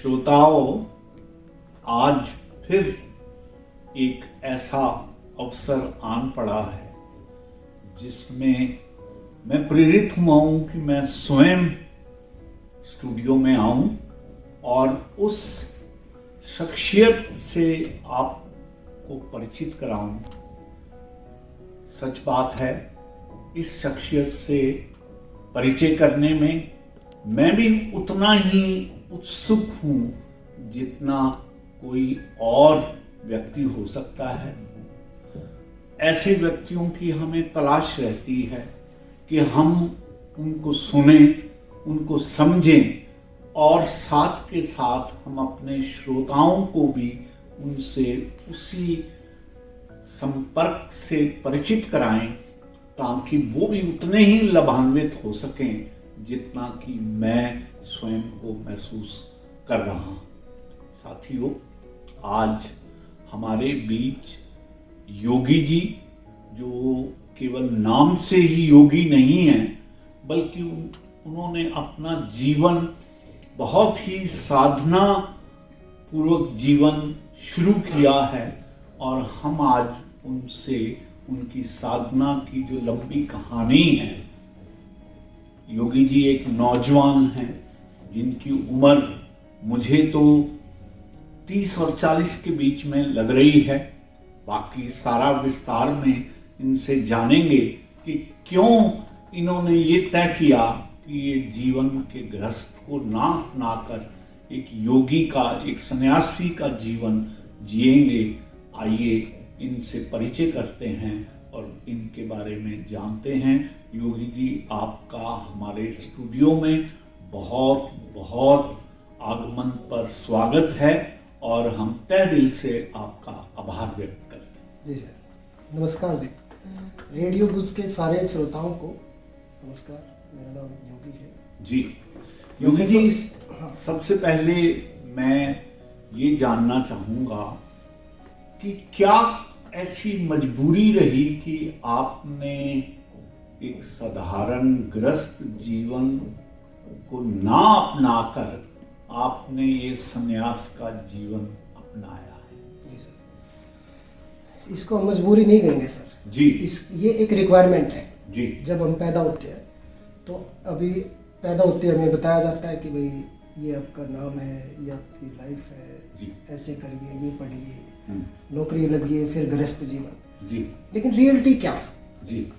श्रोताओं, आज फिर एक ऐसा अवसर आन पड़ा है जिसमें मैं प्रेरित हुआ हूं कि मैं स्वयं स्टूडियो में आऊं और उस शख्सियत से आपको परिचित कराऊं। सच बात है, इस शख्सियत से परिचय करने में मैं भी उतना ही उत्सुक हूं जितना कोई और व्यक्ति हो सकता है। ऐसे व्यक्तियों की हमें तलाश रहती है कि हम उनको सुने, उनको समझें और साथ के साथ हम अपने श्रोताओं को भी उनसे उसी संपर्क से परिचित कराएं ताकि वो भी उतने ही लाभान्वित हो सकें जितना कि मैं स्वयं को महसूस कर रहा हूं। साथियों, आज हमारे बीच योगी जी, जो केवल नाम से ही योगी नहीं हैं बल्कि उन्होंने अपना जीवन बहुत ही साधना पूर्वक जीवन शुरू किया है और हम आज उनसे उनकी साधना की जो लंबी कहानी है। योगी जी एक नौजवान हैं जिनकी उम्र मुझे तो 30 और 40 के बीच में लग रही है। बाकी सारा विस्तार में इनसे जानेंगे कि क्यों इन्होंने ये तय किया कि ये जीवन के गृहस्थ को ना अपनाकर एक योगी का, एक सन्यासी का जीवन जिएंगे। आइए इनसे परिचय करते हैं और इनके बारे में जानते हैं। योगी जी, आपका हमारे स्टूडियो में बहुत बहुत आगमन पर स्वागत है और हम तहे दिल से आपका आभार व्यक्त करते हैं। जी सर, नमस्कार जी। रेडियो बुज के सारे श्रोताओं को नमस्कार। मेरा नाम योगी है जी। योगी जी, सबसे पहले मैं ये जानना चाहूँगा कि क्या ऐसी मजबूरी रही कि आपने एक साधारण गृहस्थ जीवन को ना अपनाकर आपने ये संन्यास का जीवन अपनाया है? जी सर, इसको हम मजबूरी नहीं कहेंगे सर जी। ये एक रिक्वायरमेंट है जी। जब हम पैदा होते हैं तो अभी पैदा होते हमें बताया जाता है कि भाई ये आपका नाम है, ये आपकी लाइफ है जी, ऐसे करिए, ये पढ़िए, नौकरी लगिए, फिर गृहस्थ जीवन जी। लेकिन रियलिटी क्या है? जी।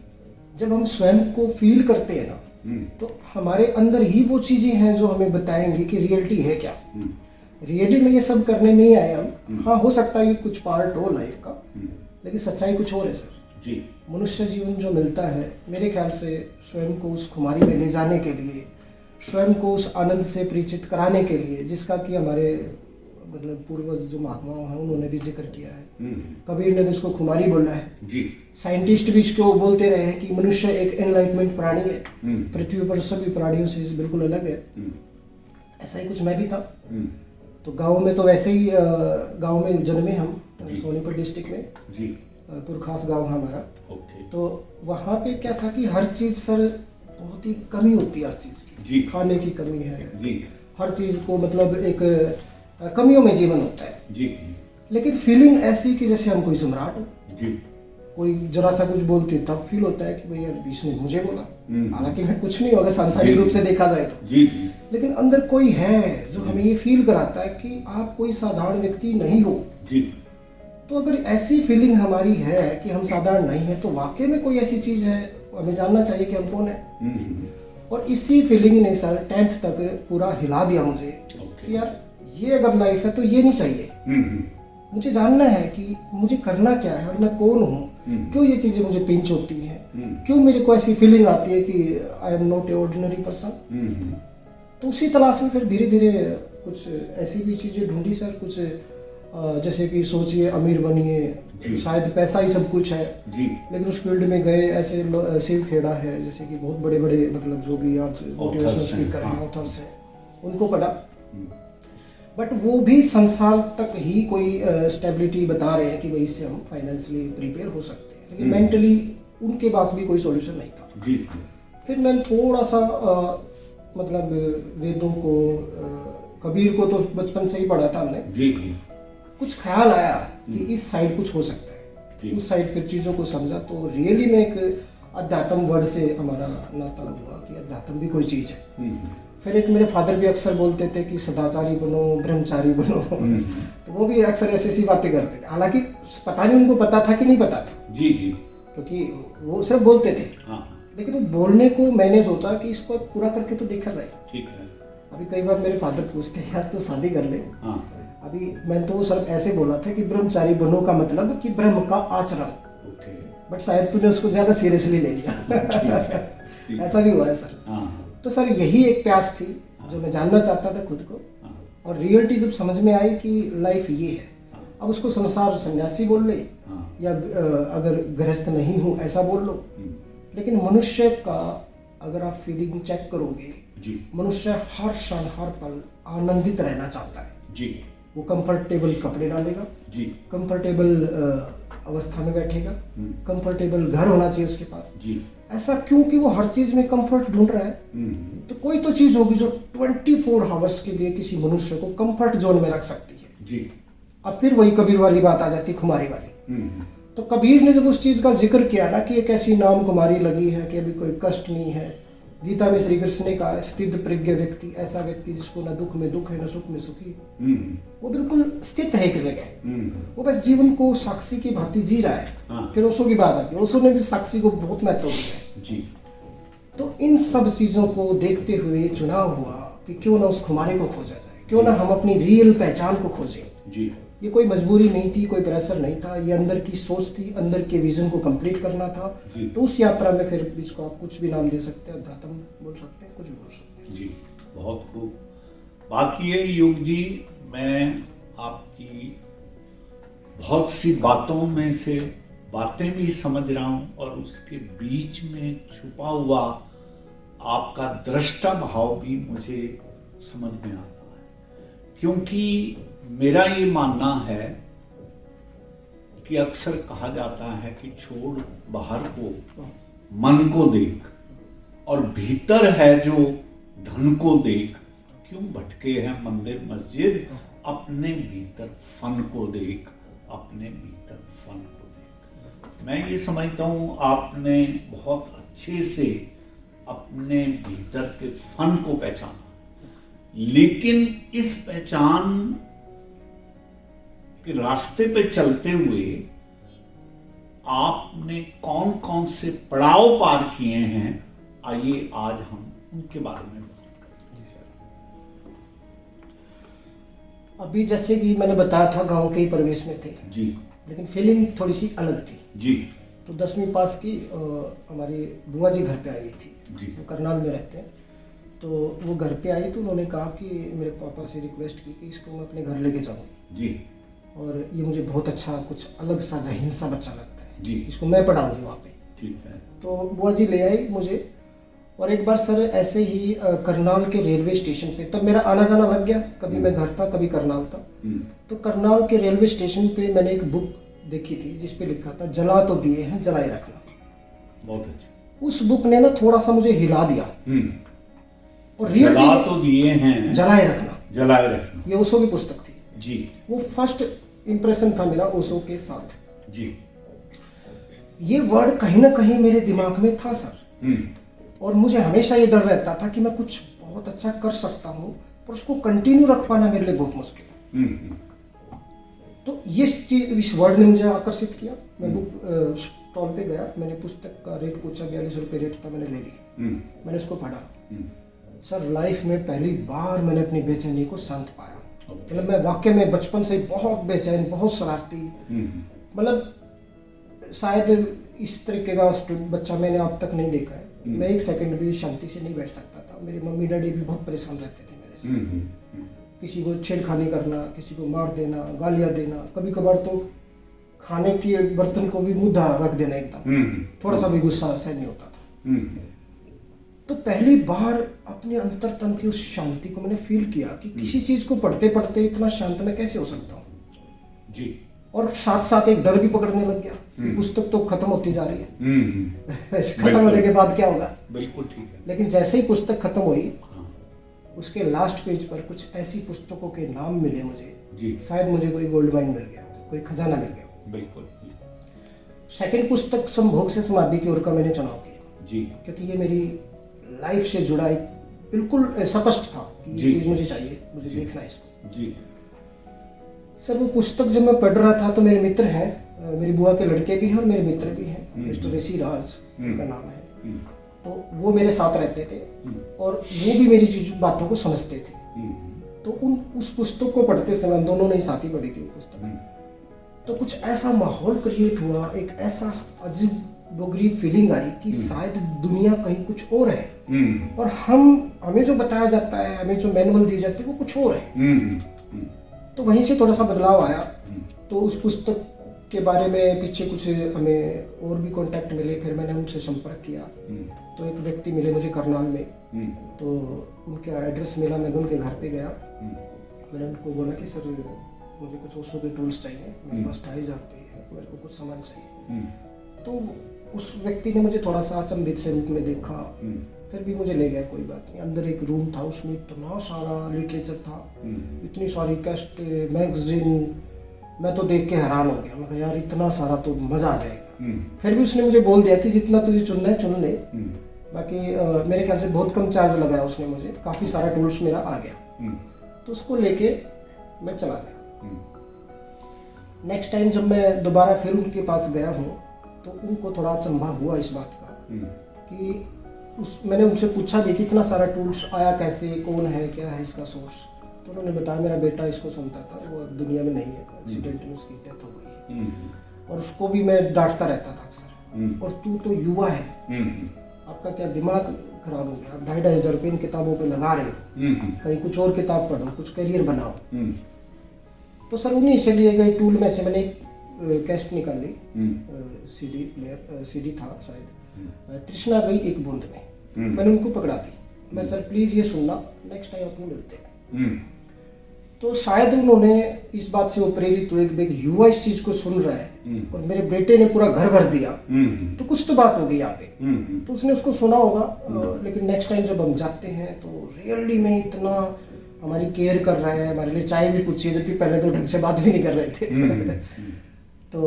जब हम स्वयं को फील करते हैं ना तो हमारे अंदर ही वो चीजें हैं जो हमें बताएंगी कि रियलिटी है क्या। रियलिटी में ये सब करने नहीं आए हम। हाँ, हो सकता है कि कुछ पार्ट हो लाइफ का, लेकिन सच्चाई कुछ और है सर जी। मनुष्य जीवन जो मिलता है, मेरे ख्याल से स्वयं को उस खुमारी में ले जाने के लिए, स्वयं को उस आनंद से परिचित कराने के लिए, जिसका कि हमारे मतलब पूर्वज जो महात्मा हैं उन्होंने भी जिक्र किया है। कबीर ने तो इसको खुमारी बोला है जी। साइंटिस्ट भी इसको बोलते रहे हैं कि मनुष्य एक एनलाइटमेंट प्राणी है, पृथ्वी पर सभी प्राणियों से बिल्कुल अलग है। ऐसा ही कुछ मैं भी था। तो गांव में तो वैसे ही गांव में जन्मे हम, सोनीपत डिस्ट्रिक्ट में जी। पुरखास गांव है हमारा। ओके। तो वहाँ पे क्या था कि हर चीज सर बहुत ही कमी होती है, हर चीज की जी। खाने की कमी है जी। हर चीज को मतलब एक कमियों में जीवन होता है जी। लेकिन फीलिंग ऐसी कि जैसे हम कोई सम्राट हो। जी। कोई जरा सा कुछ बोलते तब फील होता है कि भाई यार इसने मुझे बोला, हालांकि मैं कुछ नहीं हूँ अगर सांसारिक रूप से देखा जाए तो। जी। लेकिन अंदर कोई है जो हमें ये फील कराता है कि आप कोई साधारण व्यक्ति नहीं हो। जी। तो अगर ऐसी फीलिंग हमारी है कि हम साधारण नहीं है तो वाकई में कोई ऐसी चीज है, हमें जानना चाहिए कि हम कौन है। और इसी फीलिंग ने सर 10th तक पूरा हिला दिया मुझे कि यार ये अगर लाइफ है तो ये नहीं चाहिए। मुझे जानना है कि मुझे करना क्या है और मैं कौन हूँ, क्यों ये चीजें मुझे पिंच होती हैं, क्यों मेरे को ऐसी फीलिंग आती है कि I am not a ordinary person. तो उसी तलाश में फिर धीरे धीरे कुछ ऐसी भी चीजें ढूंढी सर। कुछ जैसे कि सोचिए अमीर बनिए, शायद पैसा ही सब कुछ है जी। लेकिन उस फील्ड में गए, ऐसे शिव खेड़ा है जैसे कि बहुत बड़े बड़े मतलब जो भी आज मोटिवेशनल स्पीकर हैं, ऑथर्स हैं, उनको पढ़ा। बट वो भी संसार तक ही कोई स्टेबिलिटी बता रहे हैं कि भाई इससे हम फाइनेंशियली प्रिपेयर हो सकते हैं, लेकिन मेंटली उनके पास भी कोई सॉल्यूशन नहीं था जी। फिर मैंने थोड़ा सा मतलब वेदों को कबीर को तो बचपन से ही पढ़ा था हमने। जी जी कुछ ख्याल आया कि इस साइड कुछ हो सकता है, जी। उस साइड फिर चीज़ों को समझा तो रियली में एक अध्यात्म वर्ड से हमारा नाता हुआ कि अध्यात्म भी कोई चीज़ है। फिर एक मेरे फादर भी अक्सर बोलते थे कि सदाचारी बनो, ब्रह्मचारी बनो। तो वो भी अक्सर ऐसी ऐसी बातें करते थे, हालांकि पता नहीं उनको पता था कि नहीं पता था। जी जी क्योंकि वो सिर्फ बोलते थे। हाँ लेकिन वो बोलने को मैंने सोचा कि इसको पूरा करके तो देखा जाए। ठीक है। अभी कई बार मेरे फादर पूछते हैं यार तो शादी कर ले। हाँ अभी मैंने तो वो सिर्फ ऐसे बोला था कि ब्रह्मचारी बनो का मतलब कि ब्रह्म का आचरण, ओके बट शायद तूने उसको ज्यादा सीरियसली ले लिया। ऐसा भी हुआ है सर। हाँ तो सर यही एक प्यास थी जो मैं जानना चाहता था खुद को, हाँ और रियलिटी जब समझ में आई कि लाइफ ये है। अब उसको संसार सन्यासी बोल ले हाँ या अगर गृहस्थ नहीं हूँ ऐसा बोल लो, हम्म, लेकिन मनुष्य का अगर आप फीलिंग चेक करोगे, जी मनुष्य हर क्षण हर पल आनंदित रहना चाहता है। जी वो कंफर्टेबल कपड़े डालेगा, जी कंफर्टेबल अवस्था में बैठेगा, हम्म, कंफर्टेबल घर होना चाहिए उसके पास। जी ऐसा क्योंकि वो हर चीज में कंफर्ट ढूंढ रहा है। हम्म, तो कोई तो चीज होगी जो 24 आवर्स के लिए किसी मनुष्य को कंफर्ट जोन में रख सकती है। जी अब फिर वही कबीर वाली बात आ जाती, खुमारी वाली। हम्म, तो कबीर ने जब उस चीज का जिक्र किया ना कि एक ऐसी नाम कुमारी लगी है कि अभी कोई कष्ट नहीं है। गीता में श्री कृष्ण ने कहा स्थित प्रज्ञ व्यक्ति, ऐसा व्यक्ति जिसको न दुख में दुख है न सुख में सुखी, हम्म, वो बिल्कुल स्थित है एक जगह। हम्म, वो बस जीवन को साक्षी की भांति जी रहा है। हाँ। फिर ओशो की बात आती है, ओशो ने भी साक्षी को बहुत महत्व दिया है। जी तो इन सब चीजों को देखते हुए चुनाव हुआ कि क्यों ना उस खुमारी को खोजा जाए, क्यों ना हम अपनी रियल पहचान को खोजें। जी ये कोई मजबूरी नहीं थी, कोई प्रेशर नहीं था, ये अंदर की सोच थी, अंदर के विजन को कंप्लीट करना था। जी। तो उस यात्रा में फिर इसको आप कुछ भी नाम दे सकते हैं, अध्यात्म बोल सकते हैं, कुछ भी बोल सकते हैं। जी बहुत खूब। बाकी है युग जी, मैं आपकी बहुत सी बातों में से बातें भी समझ रहा हूं और उसके बीच में छुपा हुआ आपका दृष्टा भाव भी मुझे समझ में आता है। क्योंकि मेरा ये मानना है कि अक्सर कहा जाता है कि छोड़ बाहर को, मन को देख, और भीतर है जो धन को देख। क्यों भटके हैं मंदिर मस्जिद, अपने भीतर फन को देख, अपने भीतर फन को देख। मैं ये समझता हूं आपने बहुत अच्छे से अपने भीतर के फन को पहचाना, लेकिन इस पहचान के रास्ते पे चलते हुए आपने कौन कौन से पड़ाव पार किए हैं, आइए आज हम उनके बारे में बात करें। अभी जैसे कि मैंने बताया था गांव के ही परिवेश में थे जी लेकिन फीलिंग थोड़ी सी अलग थी। जी तो 10वीं पास की हमारी बुआ जी घर पे आई हुई थी, जी वो करनाल में रहते हैं। तो वो घर पे आई तो उन्होंने कहा कि मेरे पापा से रिक्वेस्ट की कि इसको मैं अपने घर लेके जाऊँ जी और ये मुझे बहुत अच्छा कुछ अलग सा जहीन सा बच्चा लगता है जी इसको मैं पढ़ाऊंगी वहाँ पे। ठीक है। तो बुआ जी ले आई मुझे, और एक बार सर ऐसे ही करनाल के रेलवे स्टेशन पे, तब मेरा आना जाना लग गया, कभी मैं घर था कभी करनाल था। तो करनाल के रेलवे स्टेशन पे मैंने एक बुक देखी थी जिस पे लिखा था जला तो दिए हैं जलाए रखना। बहुत अच्छा। उस बुक ने ना थोड़ा सा मुझे हिला दिया। और जला तो दिए हैं जलाए रखना, जलाए रखना, ये ओशो की पुस्तक थी जी वो फर्स्ट इंप्रेशन था मेरा ओशो के साथ। जी। ये वर्ड कहीं ना कहीं मेरे दिमाग में था सर, और मुझे हमेशा ये डर रहता था कि मैं कुछ बहुत अच्छा कर सकता हूँ पर उसको कंटिन्यू रख पाना मेरे लिए बहुत मुश्किल है। तो ये चीज, इस वर्ड ने मुझे आकर्षित किया। मैं बुक स्टॉल पे गया, मैंने पुस्तक का रेट पूछा, 42 रुपये रेट था, मैंने ले ली। मैंने उसको पढ़ा। सर लाइफ में पहली बार मैंने अपनी बेचैनी को शांत पाया। मतलब मैं वाकई में बचपन से बहुत बेचैन, बहुत शरारती, मतलब शायद इस तरीके का बच्चा मैंने अब तक नहीं देखा है। मैं एक सेकंड भी शांति से नहीं बैठ सकता था। मेरे मम्मी डैडी भी बहुत परेशान रहते थे मेरे से। किसी को छेड़खानी करना, किसी को मार देना, गालियां देना, कभी कभार तो खाने के बर्तन को भी मुद्दा रख देना एकदम, थोड़ा सा भी गुस्सा सहन नहीं होता था। तो पहली बार अपने अंतर्तन की उस शांति को मैंने फील किया कि किसी चीज को पढ़ते पढ़ते इतना शांत मैं कैसे हो सकता हूँ जी। और साथ साथ एक डर भी पकड़ने लग गया, पुस्तक तो खत्म होती जा रही है, खत्म होने के बाद क्या होगा। बिल्कुल ठीक है। लेकिन जैसे ही पुस्तक खत्म हुई उसके लास्ट पेज पर कुछ ऐसी पुस्तकों के नाम मिले मुझे, जी शायद मुझे कोई गोल्ड माइन मिल गया हो, कोई खजाना मिल गया हो। बिल्कुल सेकंड पुस्तक संभोग से समाधि की ओर का मैंने चुनाव किया, जी क्योंकि ये मेरी लाइफ से जुड़ा एक बिल्कुल स्पष्ट था कि जी। ये चीज़ मुझे चाहिए, मुझे देखना है इसको। जी सर वो पुस्तक जब मैं पढ़ रहा था तो मेरे मित्र हैं, मेरी बुआ के लड़के भी हैं और मेरे मित्र भी हैं, मिस्टर ऋषि राज उनका नाम है, तो वो मेरे साथ रहते थे और वो भी मेरी चीज बातों को समझते थे। तो उस पुस्तक को पढ़ते समय हम दोनों ने ही साथ ही पढ़ी थी वो पुस्तक, तो कुछ ऐसा माहौल क्रिएट हुआ, एक ऐसा अजीब बोगरीब फीलिंग आई कि शायद दुनिया कहीं कुछ और है और हमें जो बताया जाता है, हमें जो मैनुअल दी जाती है वो कुछ और है। तो वहीं से थोड़ा सा बदलाव आया। तो उस पुस्तक के बारे में पीछे कुछ हमें और भी कांटेक्ट मिले, फिर मैंने उनसे संपर्क किया। तो एक व्यक्ति मिले मुझे करनाल में, तो उनका एड्रेस मिला, मैं उनके घर पे गया। मैंने उनको बोला कि सर मुझे कुछ ओशो के टूल्स चाहिए, मेरे पास 2500 रुपये है, मेरे को कुछ सामान चाहिए। तो उस व्यक्ति ने मुझे थोड़ा सा अचंभित से रूप में देखा, फिर भी मुझे ले गया, कोई बात नहीं। अंदर एक रूम था, उसमें इतना सारा लिटरेचर था, इतनी सारी कैस्ट मैगजीन, मैं तो देख के हैरान हो गया। मैं कहा यार इतना सारा तो मजा आ जाएगा। फिर भी उसने मुझे बोल दिया कि जितना तुझे चुनना है चुन ले, बाकी मेरे ख्याल से बहुत कम चार्ज लगाया उसने मुझे, काफी सारा टूल्स मेरा आ गया। तो उसको लेके मैं चला गया। नेक्स्ट टाइम जब मैं दोबारा फिर उनके पास गया हूँ तो उनको थोड़ा अचंभा हुआ इस बात का कि मैंने उनसे पूछा भी कि इतना सारा टूल्स आया कैसे, कौन है, क्या है इसका सोर्स। तो उन्होंने बताया मेरा बेटा इसको सुनता था, वो अब दुनिया में नहीं है, एक्सीडेंट में उसकी डेथ हो गई है और उसको भी मैं डांटता रहता था अक्सर, और तू तो युवा है, आपका क्या दिमाग खराब हो गया, आप 2500 रुपये इन किताबों पे लगा रहे हो, कहीं कुछ और किताब पढ़ो, कुछ करियर बनाओ। तो सर उन्हीं से लिए गए टूल में से मैंने एक कैस्ट निकाली, सीडी प्लेयर, सीडी था शायद, तृष्णा गई एक बूंद में। मैंने उनको पकड़ा दी, मैं सर प्लीज ये सुनना, नेक्स्ट टाइम अपने मिलते हैं। तो शायद उन्होंने इस बात से वो प्रेरित हुए कि एक युवा इस चीज को सुन रहा है और मेरे बेटे ने पूरा घर भर दिया, तो कुछ तो बात हो गई यहाँ पे। तो उसने उसको सुना होगा, लेकिन नेक्स्ट टाइम जब हम जाते हैं तो रियली में इतना हमारी केयर कर रहा है, हमारे लिए चाय भी पूछी है, जबकि पहले तो ढंग से बात भी नहीं कर रहे थे। तो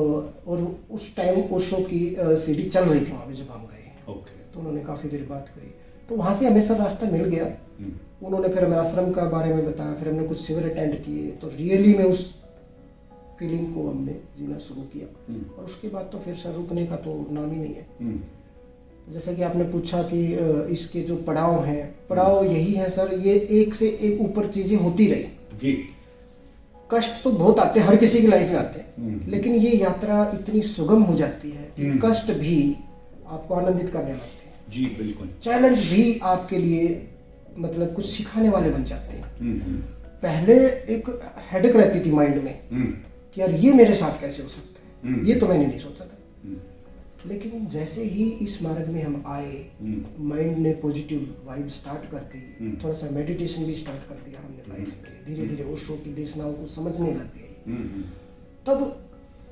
और उस टाइम ओशो की सीडी चल रही थी वहाँ पे जब हम गए। तो उन्होंने काफ़ी देर बात करी, तो वहाँ से हमें सब रास्ता मिल गया। उन्होंने फिर हमें आश्रम का बारे में बताया, फिर हमने कुछ शिविर अटेंड किए, तो रियली में उस फीलिंग को हमने जीना शुरू किया। और उसके बाद तो फिर सर रुकने का तो नाम ही नहीं है। जैसे कि आपने पूछा कि इसके जो पड़ाव हैं, पड़ाव यही है सर, ये एक से एक ऊपर चीज़ें होती रही जी। कष्ट तो बहुत आते हैं, हर किसी की लाइफ में आते हैं, लेकिन ये यात्रा इतनी सुगम हो जाती है कि कष्ट भी आपको आनंदित करने लगते हैं। जी बिल्कुल। चैलेंज भी आपके लिए मतलब कुछ सिखाने वाले बन जाते हैं। पहले एक हेडेक रहती थी माइंड में कि यार ये मेरे साथ कैसे हो सकता है, ये तो मैंने नहीं सोचा था। लेकिन जैसे ही इस मार्ग में हम आए, माइंड ने पॉजिटिव वाइब स्टार्ट कर दी, थोड़ा सा मेडिटेशन भी स्टार्ट कर दिया हमने लाइफ में, धीरे धीरे ओशो की देशनाओं को समझने लग गए। तब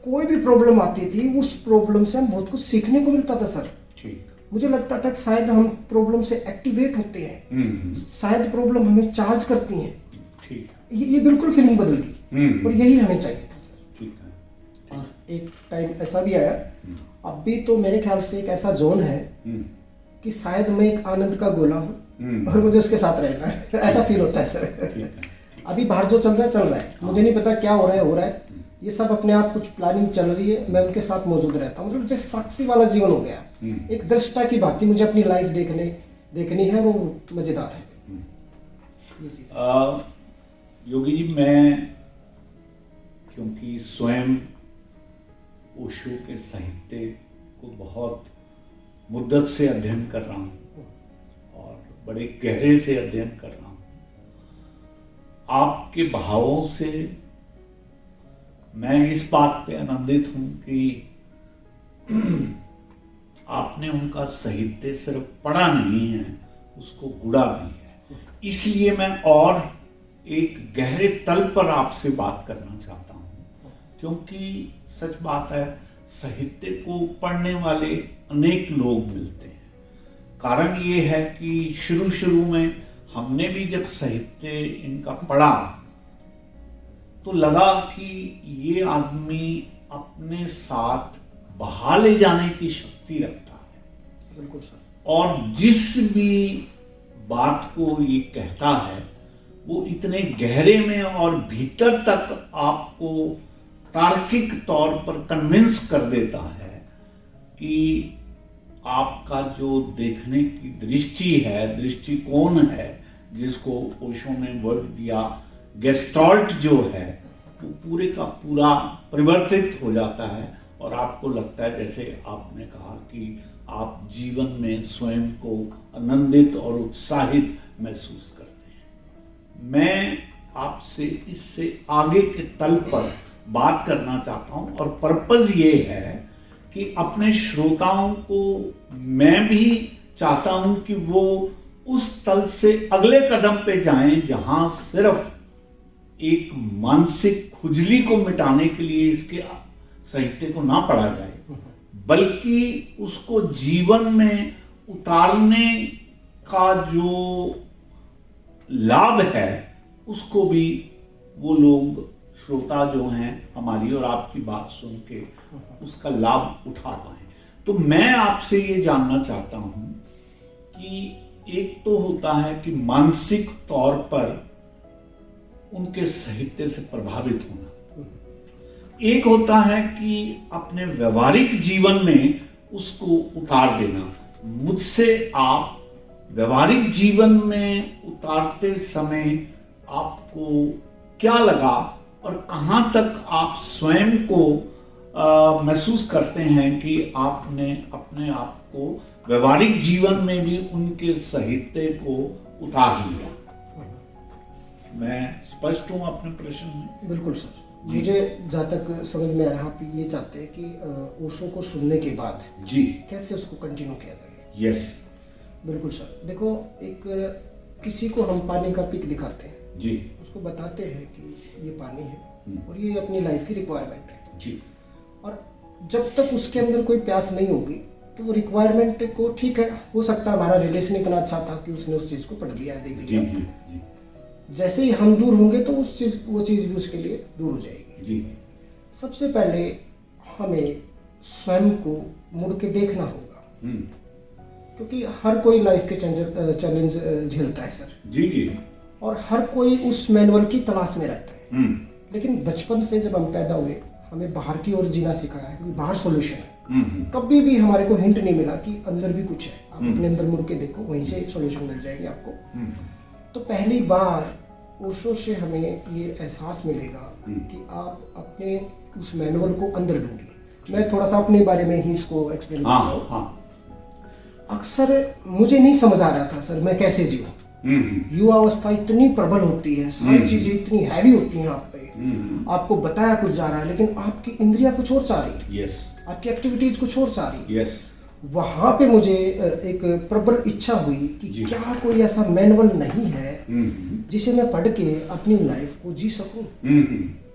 कोई भी प्रॉब्लम आती थी, उस प्रॉब्लम से हम बहुत कुछ सीखने को मिलता था सर। मुझे लगता था कि शायद हम प्रॉब्लम से एक्टिवेट होते हैं, शायद प्रॉब्लम हमें चार्ज करती हैं। ये बिल्कुल फीलिंग बदल गई और यही हमें चाहिए था सर। और एक टाइम ऐसा भी आया, अब भी तो मेरे ख्याल से एक ऐसा जोन है कि शायद मैं एक आनंद का गोला हूँ और मुझे उसके साथ रहना है, ऐसा फील होता है सर। अभी बाहर जो चल रहा है, मुझे नहीं पता क्या हो रहा है, ये सब अपने आप कुछ प्लानिंग चल रही है, मैं उनके साथ मौजूद रहता हूँ। मतलब जैसे साक्षी वाला जीवन हो गया, एक दृष्टा की बात मुझे अपनी लाइफ देखनी है, वो मजेदार है। योगी जी, मैं क्योंकि स्वयं ओशो के साहित्य को बहुत मुद्दत से अध्ययन कर रहा हूँ और बड़े गहरे से अध्ययन कर रहा हूँ, आपके भावों से मैं इस बात पे आनंदित हूँ कि आपने उनका साहित्य सिर्फ पढ़ा नहीं है, उसको गुड़ा भी है। इसलिए मैं और एक गहरे तल पर आपसे बात करना चाहता हूँ, क्योंकि सच बात है, साहित्य को पढ़ने वाले अनेक लोग मिलते हैं। कारण ये है कि शुरू में हमने भी जब साहित्य इनका पढ़ा तो लगा कि ये आदमी अपने साथ बहा ले जाने की शक्ति रखता है। बिल्कुल सर। और जिस भी बात को ये कहता है वो इतने गहरे में और भीतर तक आपको तार्किक तौर पर कन्विंस कर देता है कि आपका जो देखने की दृष्टि है, दृष्टिकोण है, जिसको ओशो ने वर्ड दिया गेस्टाल्ट जो है, वो पूरे का पूरा परिवर्तित हो जाता है और आपको लगता है जैसे आपने कहा कि आप जीवन में स्वयं को आनंदित और उत्साहित महसूस करते हैं। मैं आपसे इससे आगे के तल पर बात करना चाहता हूं और पर्पस ये है कि अपने श्रोताओं को मैं भी चाहता हूं कि वो उस तल से अगले कदम पे जाएं जहां सिर्फ एक मानसिक खुजली को मिटाने के लिए इसके साहित्य को ना पढ़ा जाए, बल्कि उसको जीवन में उतारने का जो लाभ है उसको भी वो लोग श्रोता जो हैं हमारी और आपकी बात सुन के उसका लाभ उठा पाए। तो मैं आपसे ये जानना चाहता हूं कि एक तो होता है कि मानसिक तौर पर उनके साहित्य से प्रभावित होना, एक होता है कि अपने व्यवहारिक जीवन में उसको उतार देना। मुझसे आप व्यवहारिक जीवन में उतारते समय आपको क्या लगा और कहां तक आप स्वयं को महसूस करते हैं कि आपने अपने आप को व्यवहारिक जीवन में भी उनके साहित्य को उतार लिया? मैं स्पष्ट हूं अपने प्रश्न में? बिल्कुल सर। मुझे जहाँ तक समझ में आया, आप ये चाहते हैं कि ओशो को सुनने के बाद जी कैसे उसको कंटिन्यू किया जाए। यस बिल्कुल सर। देखो, एक किसी को हम पानी का पिक दिखाते हैं जी, उसको बताते हैं कि ये पानी है और ये अपनी लाइफ की रिक्वायरमेंट है जी, और जब तक उसके अंदर कोई प्यास नहीं होगी तो वो रिक्वायरमेंट को, ठीक है, हो सकता है हमारा रिलेशन इतना अच्छा था कि उसने उस चीज़ को पढ़ लिया, देख जी, लिया। जी, जी, जैसे ही हम दूर होंगे तो वो चीज़ भी उसके लिए दूर हो जाएगी। जी। सबसे पहले हमें स्वयं को मुड़ के देखना होगा, क्योंकि हर कोई लाइफ के चैलेंज झेलता है सर जी जी, और हर कोई उस मैनुअल की तलाश में रहता है। हम्म, लेकिन बचपन से जब हम पैदा हुए हमें बाहर की ओर जीना सिखाया है, क्योंकि बाहर सॉल्यूशन है। कभी भी हमारे को हिंट नहीं मिला कि अंदर भी कुछ है, आप अपने अंदर मुड़ के देखो, वहीं से सॉल्यूशन मिल जाएगी आपको। तो पहली बार ओशो से हमें ये एहसास मिलेगा कि आप अपने उस मैनुअल को अंदर ढूंढिए। मैं थोड़ा सा अपने बारे में ही इसको एक्सप्लेन करता हूँ। हाँ, अक्सर मुझे नहीं समझ आ रहा था सर मैं कैसे जीऊँ। युवावस्था इतनी प्रबल होती है, सारी चीजें इतनी हैवी होती हैं आप पे, आपको बताया कुछ जा रहा है लेकिन आपकी इंद्रिया कुछ और चाह रही है, यस, आपकी एक्टिविटीज कुछ और चाह रही है। यस, वहां पे मुझे एक प्रबल इच्छा हुई कि क्या कोई ऐसा मैनुअल नहीं है जिसे मैं पढ़ के अपनी लाइफ को जी सकूं।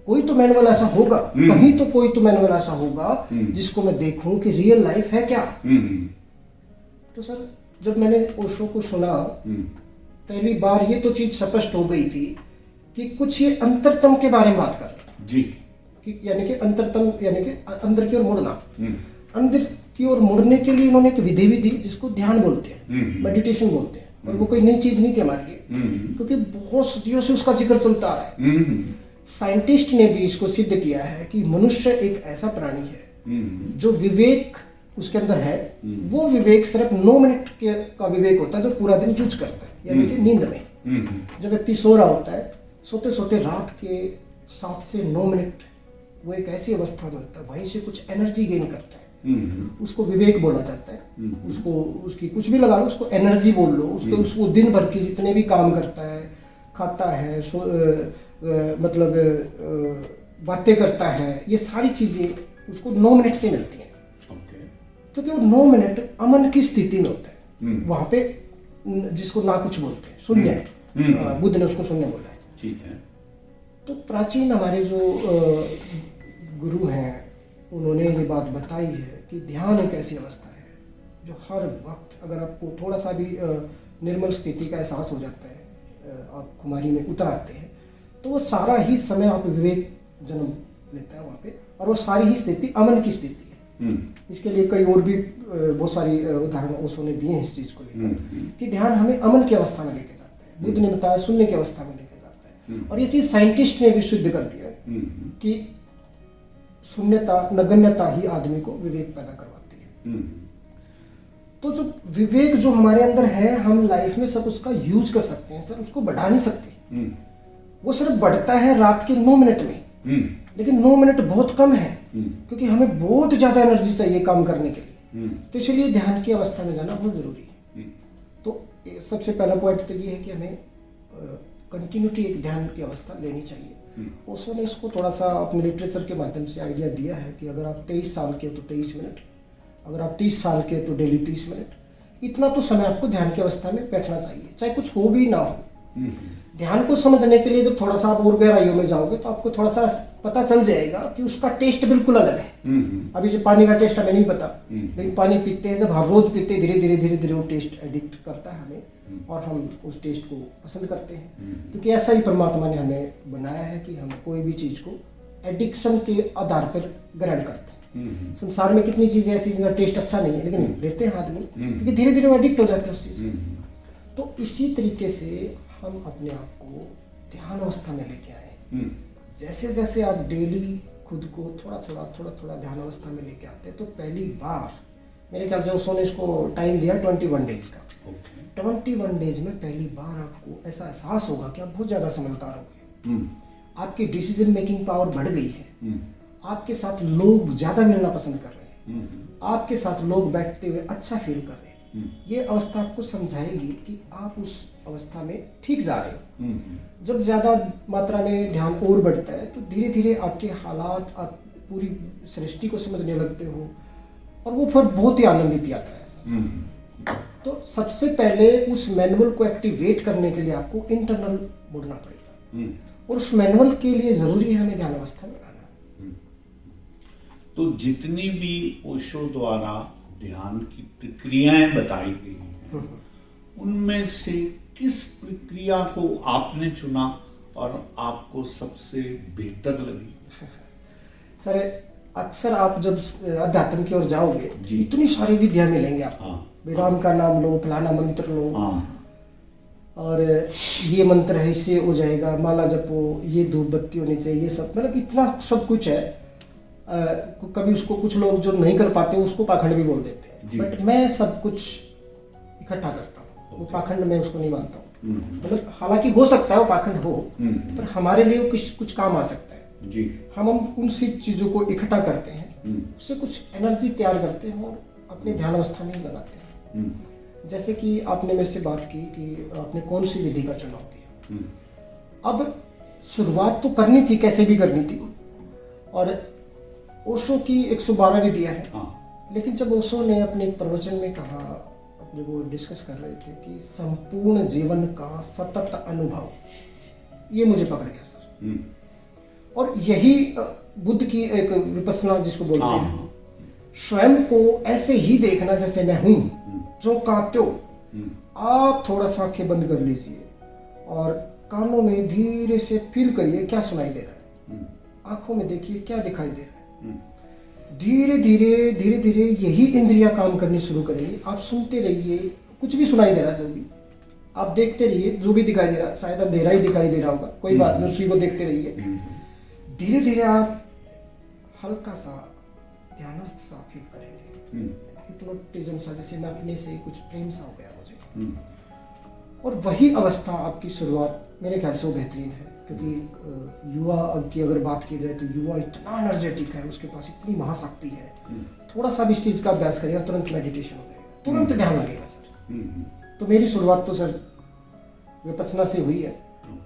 कोई तो मैनुअल ऐसा होगा, कहीं तो कोई तो मैनुअल ऐसा होगा जिसको मैं देखूं कि रियल लाइफ है क्या। तो सर जब मैंने ओशो को सुना, पहली बार ये तो चीज स्पष्ट हो गई थी कि कुछ ये अंतरतम के बारे में बात कर रहे जी, कि यानी कि अंतरतम यानी कि अंदर की ओर मुड़ना। अंदर की ओर मुड़ने के लिए इन्होंने एक विधि भी दी जिसको ध्यान बोलते हैं, मेडिटेशन बोलते हैं। और वो कोई नई चीज नहीं थी हमारे लिए, क्योंकि बहुत सदियों से उसका जिक्र चलता आ रहा है। साइंटिस्ट ने भी इसको सिद्ध किया है कि मनुष्य एक ऐसा प्राणी है जो विवेक उसके अंदर है, वो विवेक सिर्फ 9 मिनट का विवेक होता है जो पूरा दिन यूज करता है, यानी कि नींद में। जब व्यक्ति सो रहा होता है, सोते सोते रात के 7 से 9 मिनट वो एक ऐसी अवस्था में होता है, वहीं से कुछ एनर्जी गेन करता है। उसको विवेक बोला जाता है। उसको उसकी कुछ भी लगा लो, उसको एनर्जी बोल लो, उसको दिन भर की जितने भी काम करता है, खाता है, मतलब बातें करता है, ये सारी चीजें उसको 9 मिनट से मिलती हैं। क्योंकि वो 9 मिनट अमन की स्थिति में होता है, वहां पे जिसको ना कुछ बोलते हैं, शून्य। बुद्ध ने उसको शून्य बोला है। ठीक है। तो प्राचीन हमारे जो गुरु हैं उन्होंने ये बात बताई है कि ध्यान एक ऐसी अवस्था है जो हर वक्त, अगर आपको थोड़ा सा भी निर्मल स्थिति का एहसास हो जाता है आप कुमारी में उतर आते हैं, तो वो सारा ही समय आप विवेक जन्म लेता है वहाँ पे, और वो सारी ही स्थिति अमन की स्थिति है। इसके लिए कई और भी बहुत सारी उदाहरण ओशो ने दिए हैं इस चीज को लेकर कि ध्यान हमें अमन की अवस्था में लेके जाता है। बुद्ध ने बताया सुनने की अवस्था में लेके जाता है, और ये चीज साइंटिस्ट ने भी सिद्ध कर दिया है कि शून्यता नगण्यता ही आदमी को विवेक पैदा करवाती है। तो जो विवेक जो हमारे अंदर है, हम लाइफ में सब उसका यूज कर सकते हैं सर, उसको बढ़ा नहीं सकते। वो सिर्फ बढ़ता है रात के 9 मिनट में, लेकिन 9 मिनट बहुत कम है, क्योंकि हमें बहुत ज्यादा एनर्जी चाहिए काम करने के लिए। तो इसलिए ध्यान की अवस्था में जाना बहुत जरूरी है। तो सबसे पहला पॉइंट तो ये है कि हमें कंटिन्यूटी एक ध्यान की अवस्था लेनी चाहिए। ओशो ने इसको थोड़ा सा अपने लिटरेचर के माध्यम से आइडिया दिया है कि अगर आप 23 साल के तो 23 मिनट, अगर आप 30 साल के तो डेली 30 मिनट, इतना तो समय आपको ध्यान की अवस्था में बैठना चाहिए, चाहे कुछ हो भी ना हो। ध्यान को समझने के लिए जब थोड़ा सा आप और गहराइयों में जाओगे तो आपको थोड़ा सा पता चल जाएगा कि उसका टेस्ट बिल्कुल अलग है। अभी जो पानी का टेस्ट हमें नहीं पता, लेकिन पानी पीते हैं जब हर रोज पीते हैं, धीरे धीरे वो टेस्ट एडिक्ट करता है हमें, और हम उस टेस्ट को पसंद करते हैं। क्योंकि ऐसा ही परमात्मा ने हमें बनाया है कि हम कोई भी चीज को एडिक्शन के आधार पर ग्रहण करते हैं। संसार में कितनी चीजें ऐसी जिनका टेस्ट अच्छा नहीं है, लेकिन लेते हैं आदमी, क्योंकि धीरे धीरे वो एडिक्ट हो जाते हैं उस चीज में। तो इसी तरीके से हम अपने आप को ध्यान अवस्था में लेके आए। जैसे जैसे आप डेली खुद को थोड़ा ध्यान अवस्था में लेके आते हैं, तो पहली बार मेरे ख्याल से ओशो ने इसको टाइम दिया 21 डेज का। 21 डेज में पहली बार आपको ऐसा एहसास होगा कि आप बहुत ज्यादा समझदार हो गए, आपकी डिसीजन मेकिंग पावर बढ़ गई है, आपके साथ लोग ज्यादा मिलना पसंद कर रहे हैं, आपके साथ लोग बैठते हुए अच्छा फील कर रहे हैं। ये अवस्था आपको समझाएगी कि आप उस अवस्था में ठीक जा रहे हो। जब ज्यादा मात्रा में ध्यान और बढ़ता है तो धीरे धीरे आपके हालात, आप पूरी सृष्टि को समझने लगते हो, और वो फिर बहुत ही आनंदित यात्रा है। तो सबसे पहले उस मैनुअल को एक्टिवेट करने के लिए आपको इंटरनल बोलना पड़ेगा, और उस मैनुअल के लिए जरूरी है हमें ध्यान अवस्था में आना। तो जितनी भी ओशो द्वारा ध्यान की प्रक्रियाएं बताई गई हैं, उनमें से किस प्रक्रिया को आपने चुना और आपको सबसे बेहतर लगी? सर, अक्सर आप जब अध्यात्म की ओर जाओगे, इतनी सारी विद्या मिलेंगे आपको। राम का नाम लो, फलाना मंत्र लो, और ये मंत्र है इससे हो जाएगा, माला जपो, ये धूप बत्ती होनी चाहिए, ये सब, मतलब इतना सब कुछ है। कभी उसको कुछ लोग जो नहीं कर पाते उसको पाखंड भी बोल देते हैं, बट मैं सब कुछ इकट्ठा करता हूँ। वो पाखंड मैं उसको नहीं मानता हूँ। मतलब हालांकि हो सकता है वो पाखंड हो, पर हमारे लिए वो कुछ काम आ सकता है जी। हम उन सी चीजों को इकट्ठा करते हैं, उससे कुछ एनर्जी तैयार करते हैं और अपने ध्यान अवस्था में लगाते हैं। जैसे कि आपने मेरे से बात की कि आपने कौन सी विधि का चुनाव किया। अब शुरुआत तो करनी थी, कैसे भी करनी थी, और ओशो की 112 विधियां हैं। लेकिन जब ओशो ने अपने एक प्रवचन में कहा, जब वो डिस्कस कर रहे थे कि संपूर्ण जीवन का सतत अनुभव, ये मुझे पकड़ गया सर। और यही बुद्ध की एक विपस्सना जिसको बोलते हैं, स्वयं को ऐसे ही देखना जैसे मैं हूं, जो कहते हो। आप थोड़ा सा आंखें बंद कर लीजिए और कानों में धीरे से फील करिए क्या सुनाई दे रहा है, आंखों में देखिए क्या दिखाई दे रहा है। धीरे धीरे यही इंद्रियां काम करनी शुरू करेंगी। आप सुनते रहिए, कुछ भी सुनाई दे रहा है, जो भी आप देखते रहिए, जो भी दिखाई दे रहा है, शायद अंधेरा ही दिखाई दे रहा होगा, कोई बात नहीं, उसी को देखते रहिए। धीरे धीरे आप हल्का सा ध्यानस्थ सा फील करेंगे, हिप्नोटिज्म सा, जैसे मैं अपने से कुछ प्रेम सा हो गया मुझे। और वही अवस्था आपकी शुरुआत मेरे ख्याल से वो बेहतरीन है, क्योंकि युवा की अगर बात की जाए तो युवा इतना एनर्जेटिक है, उसके पास इतनी महाशक्ति है। थोड़ा सा भी इस चीज का अभ्यास करेगा, तुरंत मेडिटेशन हो जाएगा, तुरंत ध्यान लगेगा सर। तो मेरी शुरुआत तो सर विपस्सना से हुई है,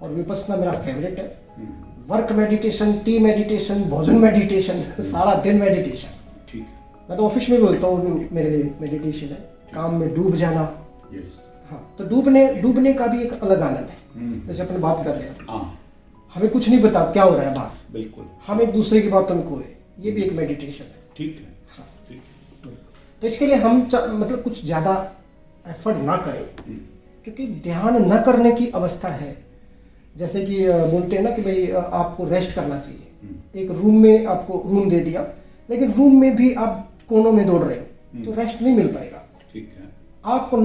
और विपस्सना मेरा फेवरेट है। वर्क मेडिटेशन, टी मेडिटेशन, भोजन मेडिटेशन, सारा दिन मेडिटेशन। ठीक, मैं तो ऑफिस में भी बोलता हूँ मेरे लिए मेडिटेशन है, काम में डूब जाना। हाँ, तो डूबने का भी एक अलग आनंद है। जैसे अपन बात कर रहे हैं, हमें कुछ नहीं पता क्या हो रहा है बाहर, बिल्कुल, हम एक दूसरे की बातों में खोए, ये भी एक मेडिटेशन है। ठीक है, हाँ, ठीक है। तो इसके लिए हम मतलब कुछ ज्यादा एफर्ट ना करें, क्योंकि ध्यान न करने की अवस्था है, जैसे कि बोलते हैं ना कि भाई आपको रेस्ट करना चाहिए। एक रूम में आपको रूम दे दिया, लेकिन रूम में भी आप कोनों में दौड़ रहे हो तो रेस्ट नहीं मिल पाएगा। ठीक है। आपको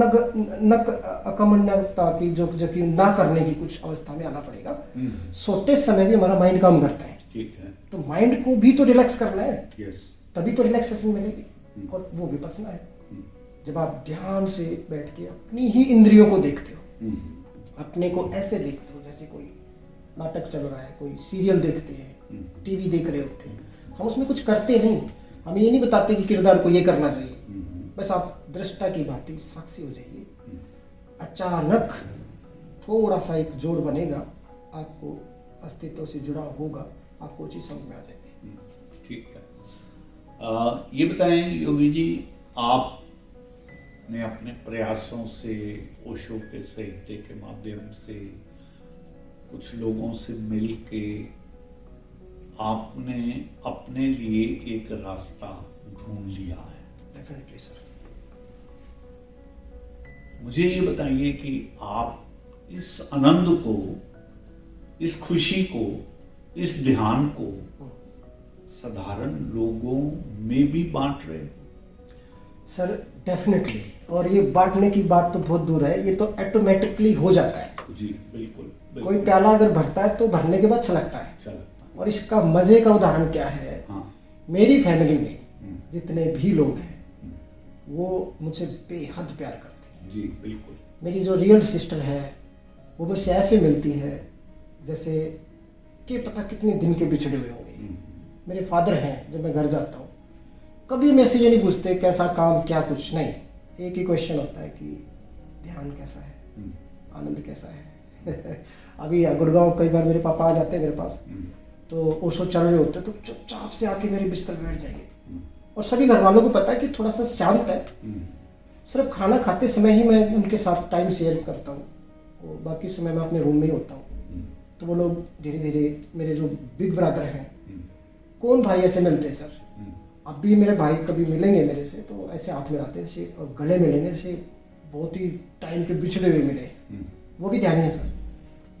अकमन्यता की जो कि ना करने की कुछ अवस्था में आना पड़ेगा। सोते समय भी हमारा माइंड काम करता है। ठीक है। तो माइंड को भी तो रिलैक्स करना है। यस। तभी तो रिलैक्सेशन मिलेगी, और वो विपश्यना है। जब आप ध्यान से बैठ के अपनी ही इंद्रियों को देखते हो, अपने को ऐसे देखते हो जैसे कोई नाटक चल रहा है, कोई सीरियल देखते हैं, टीवी देख रहे होते हैं। हम उसमें कुछ करते नहीं, हम ये नहीं बताते कि किरदार को ये करना चाहिए, बस आप दृष्टा की भांति साक्षी हो जाइए। अचानक थोड़ा सा एक जोड़ बनेगा, आपको अस्तित्व से जुड़ा होगा, आपको चीज समझ में आ जाएगी। ठीक है। ये बताएं योगी जी, आपने अपने प्रयासों से, ओशो के साहित्य के माध्यम से, कुछ लोगों से मिल के आपने अपने लिए एक रास्ता ढूंढ लिया है। Definitely sir. मुझे ये बताइए कि आप इस आनंद को, इस खुशी को, इस ध्यान को साधारण लोगों में भी बांट रहे हो? सर डेफिनेटली, और ये बांटने की बात तो बहुत दूर है, ये तो ऑटोमेटिकली हो जाता है। जी बिल्कुल। कोई प्याला अगर भरता है तो भरने के बाद छलकता है। और इसका मजे का उदाहरण क्या है, मेरी फैमिली में जितने भी लोग हैं वो मुझे बेहद प्यार करते हैं। जी बिल्कुल। मेरी जो रियल सिस्टर है वो मुझसे ऐसे मिलती है जैसे कि पता कितने दिन के बिछड़े हुए होंगे। मेरे फादर हैं, जब मैं घर जाता हूँ कभी मेरे से ये नहीं पूछते कैसा काम, क्या कुछ नहीं, एक ही क्वेश्चन होता है कि ध्यान कैसा है, आनंद कैसा है। अभी गुड़गांव कई बार मेरे पापा आ जाते हैं मेरे पास, तो ओशो चल रहे होते तो चुपचाप से आके मेरे बिस्तर पे बैठ जाएंगे। और सभी घर वालों को पता है कि थोड़ा सा शांत है, सिर्फ खाना खाते समय ही मैं उनके साथ टाइम शेयर करता हूँ, बाकी समय मैं अपने रूम में ही होता हूँ। तो वो लोग धीरे धीरे, मेरे जो बिग ब्रदर हैं, कौन भाई ऐसे मिलते हैं सर, अब भी मेरे भाई कभी मिलेंगे मेरे से तो ऐसे हाथ मिलाते हैं और गले मिलेंगे जैसे बहुत ही टाइम के बिछड़े हुए मिले। वो भी ध्यानी है सर,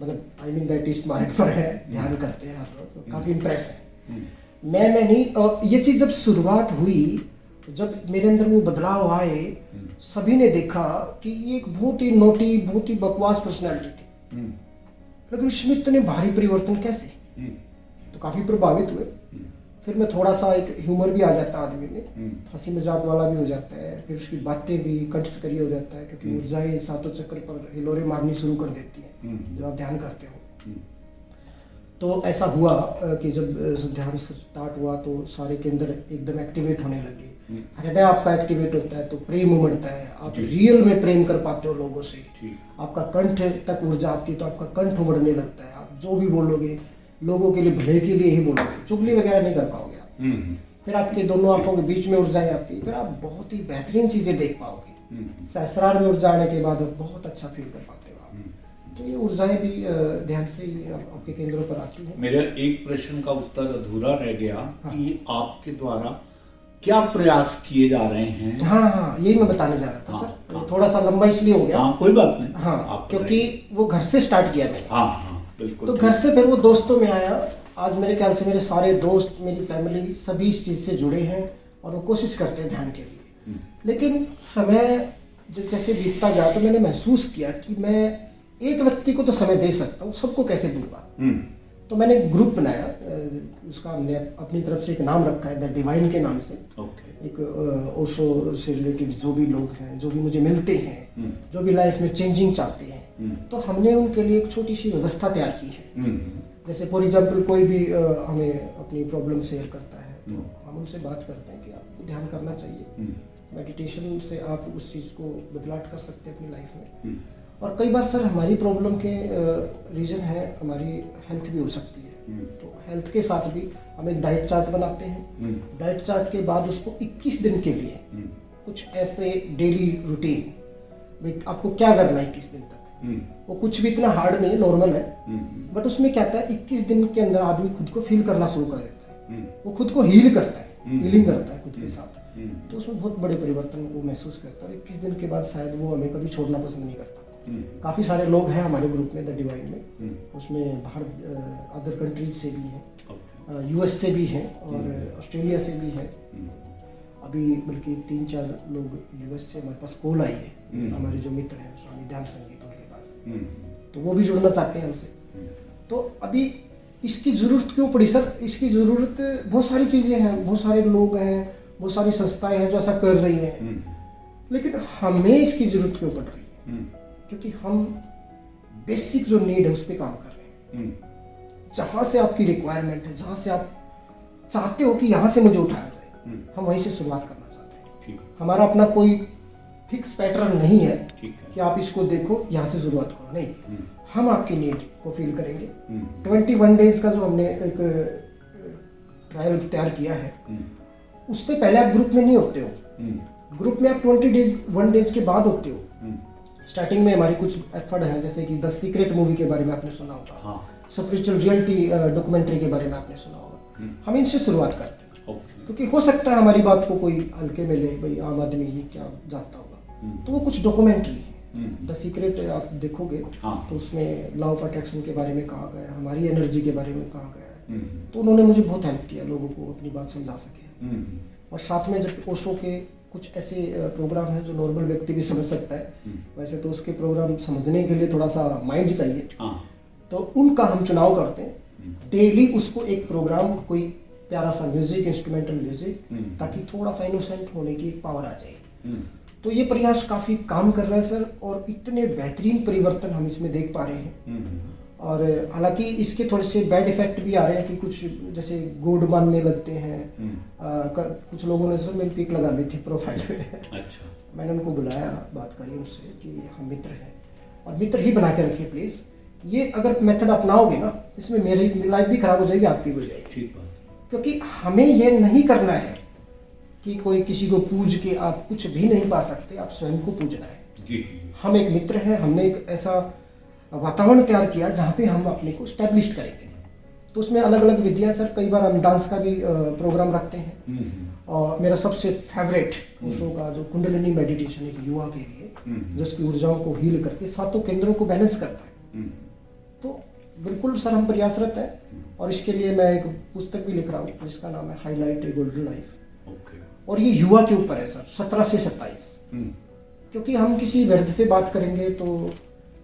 मतलब I mean that is smart पर है, ध्यान करते हैं हर रोज, काफी इम्प्रेस है। मैं नहीं, और ये चीज जब शुरुआत हुई, जब मेरे अंदर वो बदलाव आए, सभी ने देखा कि ये एक बहुत ही नोटी, बहुत ही बकवास पर्सनैलिटी थी, लेकिन इसमें इतने भारी परिवर्तन कैसे, तो काफी प्रभावित हुए। फिर मैं थोड़ा सा, एक ह्यूमर भी आ जाता है आदमी में, हंसी मजाक वाला भी हो जाता है, फिर उसकी बातें भी कंठस्करीय हो जाता है, क्योंकि ऊर्जाएं सातों चक्र पर हिलोरे मारनी शुरू कर देती हैं जब आप ध्यान करते हो। तो ऐसा हुआ कि जब ध्यान स्टार्ट हुआ तो सारे केंद्र एकदम एक्टिवेट होने लगे, हृदय आपका एक्टिवेट होता है तो प्रेम उमड़ता है, आप रियल में प्रेम कर पाते हो लोगों से, आपका कंठ तक ऊर्जा आती है तो आपका कंठ उमड़ने लगता है, आप जो भी बोलोगे लोगों के लिए, भले के लिए ही बोलोगे, चुगली वगैरह नहीं कर पाओगे आप। फिर आपके दोनों आंखों के बीच में ऊर्जाएं आती है, फिर आप बहुत ही बेहतरीन चीजें देख पाओगे। सहस्रार में ऊर्जा आने के बाद आप बहुत अच्छा फील कर पाते हो आप। तो ये ऊर्जाएं भी ध्यान से ही आपके केंद्रों पर आती है। मेरा एक प्रश्न का उत्तर अधूरा रह गया कि आपके द्वारा क्या प्रयास किए जा रहे हैं? हाँ, यही मैं बताने जा रहा था सर, थोड़ा सा लंबा इसलिए हो गया। कोई बात नहीं। हाँ, क्योंकि वो घर से स्टार्ट किया मैंने। हाँ बिल्कुल। तो घर से फिर वो दोस्तों में आया। आज मेरे ख्याल से मेरे सारे दोस्त, मेरी फैमिली, सभी इस चीज से जुड़े हैं और वो कोशिश करते हैं ध्यान के लिए। लेकिन समय जैसे बीतता गया तो मैंने महसूस किया कि मैं एक व्यक्ति को तो समय दे सकता हूँ, सबको कैसे दूंगा। तो मैंने एक ग्रुप बनाया, उसका हमने अपनी तरफ से एक नाम रखा है द डिवाइन के नाम से। एक ओशो से रिलेटेड जो भी लोग हैं, जो भी मुझे मिलते हैं, जो भी लाइफ में चेंजिंग चाहते हैं, तो हमने उनके लिए एक छोटी सी व्यवस्था तैयार की है। जैसे फॉर एग्जाम्पल कोई भी हमें अपनी प्रॉब्लम शेयर करता है तो हम उनसे बात करते हैं कि आपको ध्यान करना चाहिए, मेडिटेशन से आप उस चीज़ को बदलाव कर सकते हैं अपनी लाइफ में। और कई बार सर हमारी प्रॉब्लम के रीजन है, हमारी हेल्थ भी हो सकती है, तो हेल्थ के साथ भी हम एक डाइट चार्ट बनाते हैं। डाइट चार्ट के बाद उसको 21 दिन के लिए कुछ ऐसे डेली रूटीन, आपको क्या करना है 21 दिन तक, वो कुछ भी इतना हार्ड नहीं है, नॉर्मल है, बट उसमें क्या होता है 21 दिन के अंदर आदमी खुद को फील करना शुरू कर देता है, वो खुद को हील करता है, हीलिंग करता है खुद के साथ। तो उसमें बहुत बड़े परिवर्तन को महसूस करता है। 21 दिन के बाद शायद वो हमें कभी छोड़ना पसंद नहीं करता। काफ़ी सारे लोग हैं हमारे ग्रुप में द डिवाइन में, उसमें भारत अदर कंट्रीज से भी हैं, यूएस से भी हैं और ऑस्ट्रेलिया से भी हैं। अभी बल्कि 3-4 लोग यूएस से हमारे पास कॉल आई है, हमारे जो मित्र हैं स्वामी ध्यान संगीत उनके पास, तो वो भी जुड़ना चाहते हैं हमसे। तो अभी इसकी ज़रूरत क्यों पड़ी सर? इसकी ज़रूरत बहुत सारी चीज़ें हैं, बहुत सारे लोग हैं, बहुत सारी संस्थाएं हैं जो ऐसा कर रही हैं, लेकिन हमें इसकी ज़रूरत क्यों पड़ रही है? क्योंकि हम बेसिक जो नीड है उस पर काम कर रहे हैं। जहाँ से आपकी रिक्वायरमेंट है, जहाँ से आप चाहते हो कि यहाँ से मुझे उठाया जाए, हम वहीं से शुरुआत करना चाहते हैं। हमारा अपना कोई फिक्स पैटर्न नहीं है कि आप इसको देखो यहाँ से शुरुआत करो, नहीं, हम आपकी नीड को फील करेंगे। 21 डेज का जो हमने एक ट्रायल तैयार किया है, उससे पहले आप ग्रुप में नहीं होते हो, ग्रुप में आप 21 डेज के बाद होते हो। स्टार्टिंग में हमारी कुछ एफर्ट है, जैसे कि द सीक्रेट मूवी के बारे में आपने सुना होगा, स्पिरिचुअल रियलिटी डॉक्यूमेंट्री के बारे में आपने सुना होगा। हम इनसे शुरुआत करते हैं क्योंकि हो सकता है हमारी बात को कोई हल्के में ले, भाई आम आदमी ही क्या जानता होगा, तो वो कुछ डॉक्यूमेंट्री है। द सीक्रेट आप देखोगे तो उसमें लॉ ऑफ अट्रैक्शन के बारे में कहा गया है, हमारी एनर्जी के बारे में कहा गया है। तो उन्होंने मुझे बहुत हेल्प किया लोगों को अपनी बात समझा सके। और साथ में जब ओशो के कुछ ऐसे प्रोग्राम है जो नॉर्मल व्यक्ति भी समझ सकता है, वैसे तो उसके प्रोग्राम समझने के लिए थोड़ा सा माइंड चाहिए, तो उनका हम चुनाव करते हैं। डेली उसको एक प्रोग्राम, कोई प्यारा सा म्यूजिक, इंस्ट्रूमेंटल म्यूजिक, ताकि थोड़ा सा इनोसेंट होने की एक पावर आ जाए। तो ये प्रयास काफी काम कर रहा है सर, और इतने बेहतरीन परिवर्तन हम इसमें देख पा रहे हैं। और हालांकि इसके थोड़े से बैड इफेक्ट भी आ रहे हैं कि कुछ जैसे गोड मानने लगते हैं। कुछ लोगों ने सर मेरी पिक लगा ली थी प्रोफाइल में। अच्छा। मैंने उनको बुलाया, बात करी उनसे कि हम मित्र हैं और मित्र ही बना के रखिए प्लीज। ये अगर मेथड अपनाओगे ना, इसमें मेरी लाइफ भी खराब हो जाएगी, आपकी भी हो जाएगी। ठीक बात। क्योंकि हमें ये नहीं करना है कि कोई किसी को पूज के आप कुछ भी नहीं पा सकते, आप स्वयं को पूजना है। जी। हम एक मित्र हैं, हमने एक ऐसा वातावरण तैयार किया जहाँ पे हम अपने को स्टैब्लिश करेंगे। तो उसमें अलग अलग विधियां सर, कई बार हम डांस का भी प्रोग्राम रखते हैं। और मेरा सबसे फेवरेट ओशो का जो कुंडलिनी मेडिटेशन एक युवा के लिए, जो उसकी ऊर्जाओं को हील करके सातों केंद्रों को बैलेंस करता है। तो बिल्कुल सर हम प्रयासरत है, और इसके लिए मैं एक पुस्तक भी लिख रहा हूँ जिसका नाम है हाईलाइट ए गोल्डन लाइफ। और ये युवा के ऊपर है सर, 17 से 27। क्योंकि हम किसी वृद्ध से बात करेंगे तो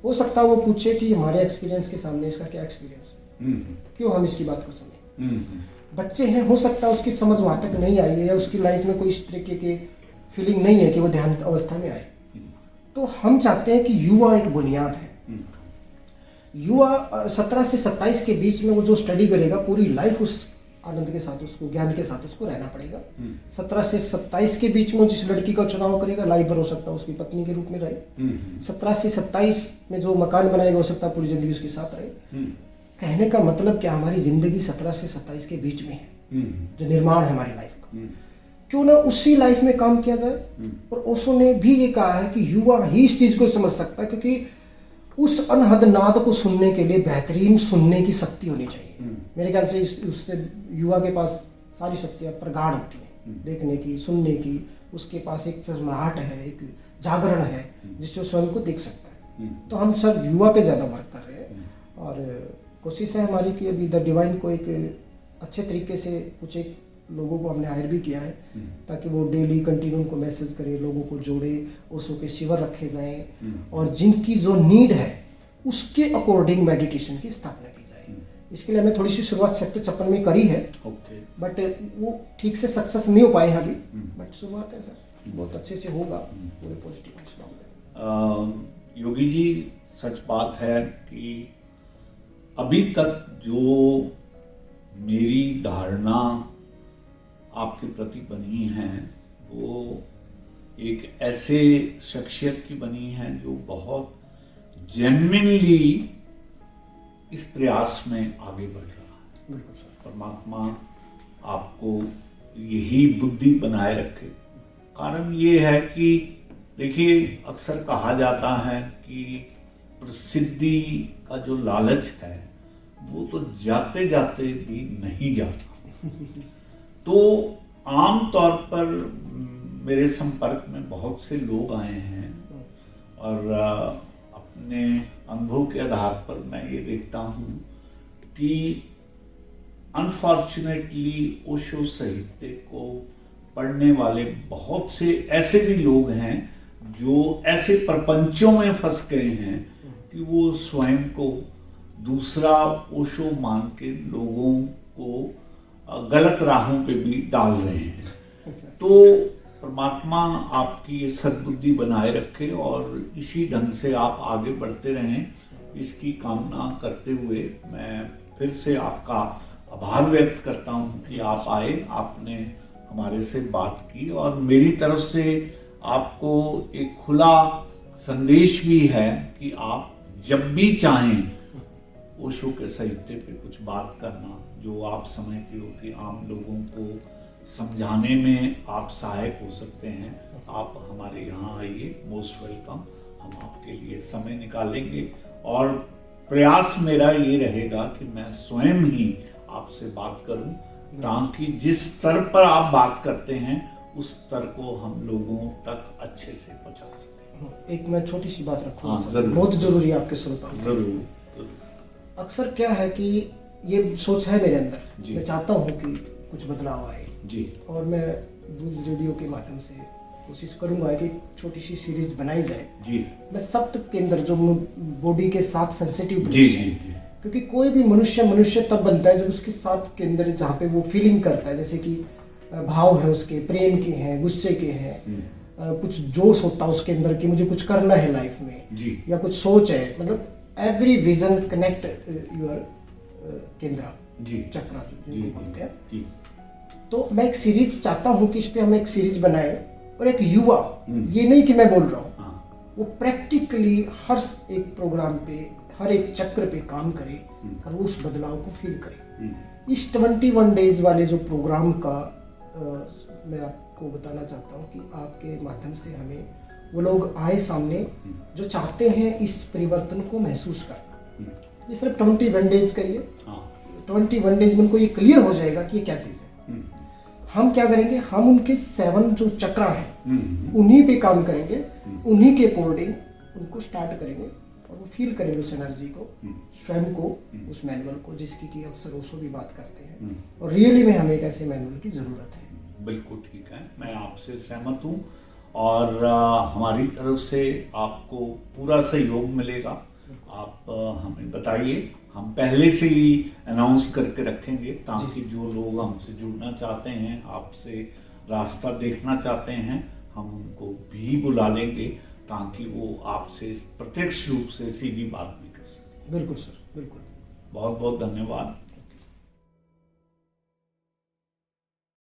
हो सकता है वो पूछे कि हमारे एक्सपीरियंस के सामने इसका क्या एक्सपीरियंस है, क्यों हम इसकी बात को सुने। बच्चे हैं, हो सकता है उसकी समझ वहां तक नहीं आई है, या उसकी लाइफ में कोई इस तरीके की फीलिंग नहीं है कि वो ध्यान अवस्था में आए। तो हम चाहते हैं कि युवा एक बुनियाद है। युवा 17 से 27 के बीच में वो जो स्टडी करेगा, पूरी लाइफ उस आनंद के साथ, उसको ज्ञान के साथ उसको रहना पड़ेगा। 17 से 27 के बीच में जिस लड़की का चुनाव करेगा, लाइफ भर हो सकता है उसकी पत्नी के रूप में रहे। 17 से 27 में जो मकान बनाएगा, हो सकता है पूरी जिंदगी उसके साथ रहे। कहने का मतलब क्या, हमारी जिंदगी 17 से 27 के बीच में है, जो निर्माण है हमारी लाइफ का। क्यों ना उसी लाइफ में काम किया जाए। और ओशो ने भी ये कहा है कि युवा ही इस चीज को समझ सकता है, क्योंकि उस अनहद नाद को सुनने के लिए बेहतरीन सुनने की शक्ति होनी चाहिए। मेरे ख्याल से उससे युवा के पास सारी शक्तियां प्रगाढ़ होती हैं, देखने की, सुनने की। उसके पास एक चरमराहट है, एक जागरण है जिससे स्वयं को देख सकता है। तो हम सर युवा पे ज्यादा वर्क कर रहे हैं, और कोशिश है हमारी कि अभी द डिवाइन को एक अच्छे तरीके से कुछ एक लोगों को हमने हायर भी किया है, ताकि वो डेली कंटिन्यू उनको मैसेज करे, लोगों को जोड़े, ओशो के शिविर रखे जाएं, और जिनकी जो नीड है उसके अकॉर्डिंग मेडिटेशन की स्थापना की जाए। इसके लिए हमने थोड़ी सी शुरुआत सेक्टर 56 में करी है, बट वो ठीक से सक्सेस नहीं हो पाए हैं अभी, बट शुरुआत है सर, बहुत अच्छे से होगा, पूरे पॉजिटिव इस मामले। योगी जी, सच बात है कि अभी तक जो मेरी धारणा आपके प्रति बनी है, वो एक ऐसे शख्सियत की बनी है जो बहुत जेन्युइनली इस प्रयास में आगे बढ़ रहा है। बिल्कुल सर। परमात्मा आपको यही बुद्धि बनाए रखे। कारण ये है कि देखिए, अक्सर कहा जाता है कि प्रसिद्धि का जो लालच है वो तो जाते जाते भी नहीं जाता। तो आम तौर पर मेरे संपर्क में बहुत से लोग आए हैं, और अब अपने अनुभव के आधार पर मैं ये देखता हूँ कि अनफॉर्चुनेटली ओशो साहित्य को पढ़ने वाले बहुत से ऐसे भी लोग हैं जो ऐसे प्रपंचों में फंस गए हैं कि वो स्वयं को दूसरा ओशो मान के लोगों को गलत राहों पे भी डाल रहे हैं। तो परमात्मा आपकी ये सद्बुद्धि बनाए रखे और इसी ढंग से आप आगे बढ़ते रहें, इसकी कामना करते हुए मैं फिर से आपका आभार व्यक्त करता हूँ कि आप आए, आपने हमारे से बात की और मेरी तरफ से आपको एक खुला संदेश भी है कि आप जब भी चाहें ओशो के साहित्य पे कुछ बात करना, जो आप समझते हो कि आम लोगों को समझाने में आप सहायक हो सकते हैं, आप हमारे यहाँ आइए, मोस्ट वेलकम। हम आपके लिए समय निकालेंगे और प्रयास मेरा ये रहेगा कि मैं स्वयं ही आपसे बात करूं ताकि जिस स्तर पर आप बात करते हैं उस स्तर को हम लोगों तक अच्छे से पहुंचा सकें। एक मैं छोटी सी बात रखूंगा, हाँ, जरूर। बहुत जरूरी है आपके श्रोताओं। जरूर। अक्सर क्या है कि ये सोच है मेरे अंदर, जी। मैं चाहता हूँ कि कुछ बदलाव आए जी। और मैं दूध रेडियो के माध्यम से कोशिश करूंगा कि छोटी सी सीरीज बनाई जाए। जी। मैं सप्त केंद्र जो बॉडी के 7 सेंसिटिव जी। प्लेस जी। हैं, जी। क्योंकि कोई भी मनुष्य तब बनता है जब उसके 7 केंद्र जहाँ पे वो फीलिंग करता है, जैसे कि भाव है उसके, प्रेम के हैं, गुस्से के हैं, कुछ जोश होता है उसके अंदर कि मुझे कुछ करना है लाइफ में, जी। या कुछ सोच है, मतलब एवरी विजन कनेक्ट योर केंद्र जी। चक्रा जिनको बोलते हैं। जी। तो मैं एक सीरीज चाहता हूँ कि इस पे हम एक सीरीज बनाए और एक युवा, ये नहीं कि मैं बोल रहा हूँ, वो प्रैक्टिकली हर एक प्रोग्राम पे, हर एक चक्र पे काम करे और वो उस बदलाव को फील करे। इस 21 डेज वाले जो प्रोग्राम का मैं आपको बताना चाहता हूँ कि आपके माध्यम से हमें वो लोग आए सामने जो चाहते हैं इस परिवर्तन को महसूस करना। ये सिर्फ 21 डेज का ही है। 21 डेज में उनको ये क्लियर हो जाएगा कि ये क्या चीज़ है। हम क्या करेंगे, हम उनके 7 जो चक्रा हैं उन्हीं पे काम करेंगे, उन्हीं के अकॉर्डिंग उनको स्टार्ट करेंगे और वो फील करेंगे उस एनर्जी को, स्वयं को, उस मैनुअल को, जिसकी कि अक्सर ओशो भी बात करते हैं। और रियली में हमें एक ऐसे मैनुअल की ज़रूरत है। बिल्कुल ठीक है, मैं आपसे सहमत हूँ और हमारी तरफ से आपको पूरा सहयोग मिलेगा। आप हमें बताइए, हम पहले से ही अनाउंस करके रखेंगे ताकि जो लोग हमसे जुड़ना चाहते हैं, आपसे रास्ता देखना चाहते हैं, हम उनको भी बुला लेंगे ताकि वो आपसे प्रत्यक्ष रूप से सीधी बात भी कर सकें। बिल्कुल सर, बिल्कुल। बहुत बहुत धन्यवाद।